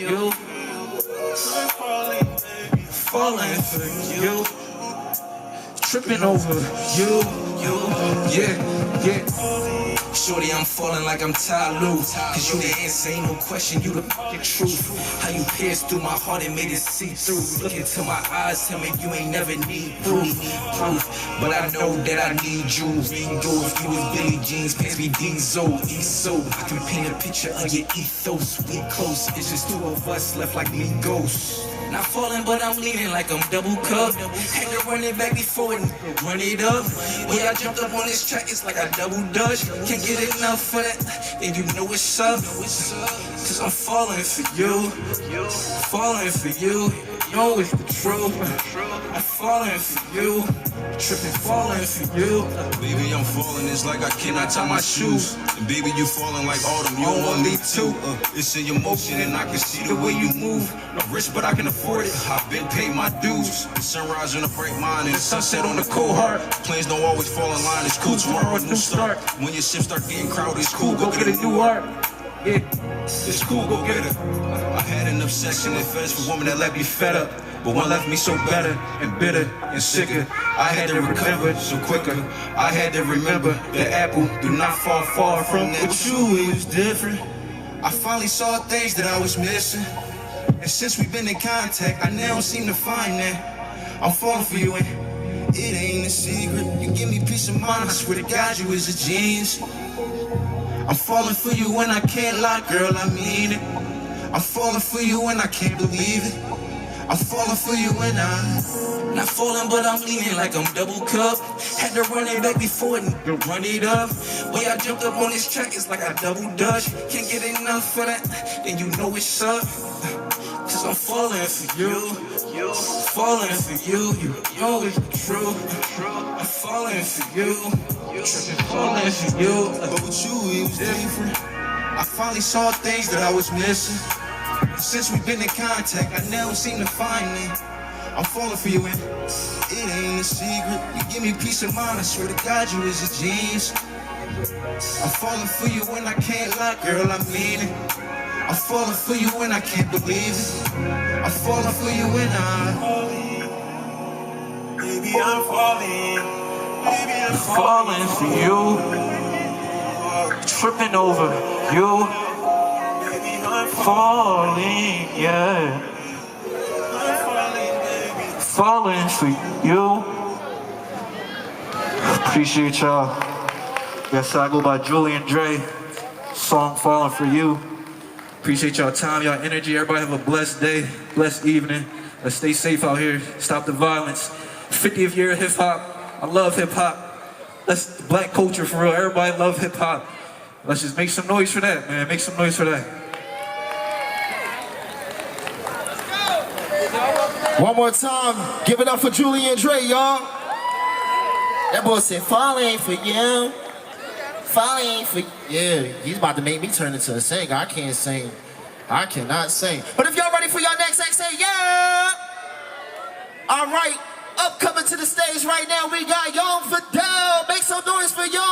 you. Falling for you. Tripping over you. Yeah. Shorty, I'm falling like I'm Ty-Lue. Cause you the answer, ain't no question, you the fucking truth. How you pierced through my heart and made it see-through. Look into my eyes, tell me you ain't never need proof. But I know that I need you. Go if you was Billie Jeans, pants be Diesel, ESO. I can paint a picture of your ethos. We close, it's just two of us left like me ghosts. Not falling, but I'm leaning like I'm double cup. Had to run it back before and run it up. When I jumped up on this track, it's like I double dutch. Can't get enough for that, and you know it's up. Cause I'm falling for you. Falling for you. You know it's the truth. I'm falling for you. Tripping, falling for you. Baby, I'm falling, it's like I cannot tie my shoes. And baby, you falling like autumn, you don't want me too. It's in your motion and I can see the way you move. I'm rich, but I can afford it. I've been paid my dues. The sunrise on a bright mind and the sunset on a cold heart. Plans don't always fall in line, it's cool, tomorrow a new start. When your ship start getting crowded, it's cool, go get a new art. Yeah, it's cool, go get it. I had an obsession and fetish for women that left me fed up. But one left me so better and bitter and sicker. I had to recover so quicker. I had to remember the apple do not fall far from that. With you, it was different. I finally saw things that I was missing. And since we've been in contact, I now seem to find that I'm falling for you and it ain't a secret. You give me peace of mind, I swear to God you is a genius. I'm falling for you when I can't lie, girl, I mean it. I'm falling for you when I can't believe it. I'm falling for you when I'm not falling, but I'm leaning like I'm double cup. Had to run it back before and run it up. When I jumped up on this track, it's like I double dutch. Can't get enough for that, then you know it's up. Cause I'm falling for you. Falling for you. You know it's the truth. I'm falling for you. Falling for you. But with you, it was different. I finally saw things that I was missing. Since we've been in contact, I never seem to find it. I'm falling for you and it ain't a secret. You give me peace of mind, I swear to God you is a genius. I'm falling for you when I can't lie, girl, I mean it. I'm falling for you when I can't believe it. I'm falling for you when Baby, I'm falling. Baby, I'm falling for you. Tripping over you. Falling, yeah. Falling for you. Appreciate y'all. Yes, I go by Julian Dre. Song Falling for You. Appreciate y'all time, y'all energy. Everybody have a blessed day, blessed evening. Let's stay safe out here. Stop the violence. 50th year of hip hop. I love hip hop. That's black culture for real. Everybody love hip hop. Let's just make some noise for that, man. Make some noise for that. One more time, give it up for Julian Dre, y'all. That boy said, falling for you. Falling for you. Yeah, he's about to make me turn into a singer. I can't sing. I cannot sing. But if y'all ready for your next act, say yeah. All right, upcoming to the stage right now, we got Young Fidel. Make some noise for Young.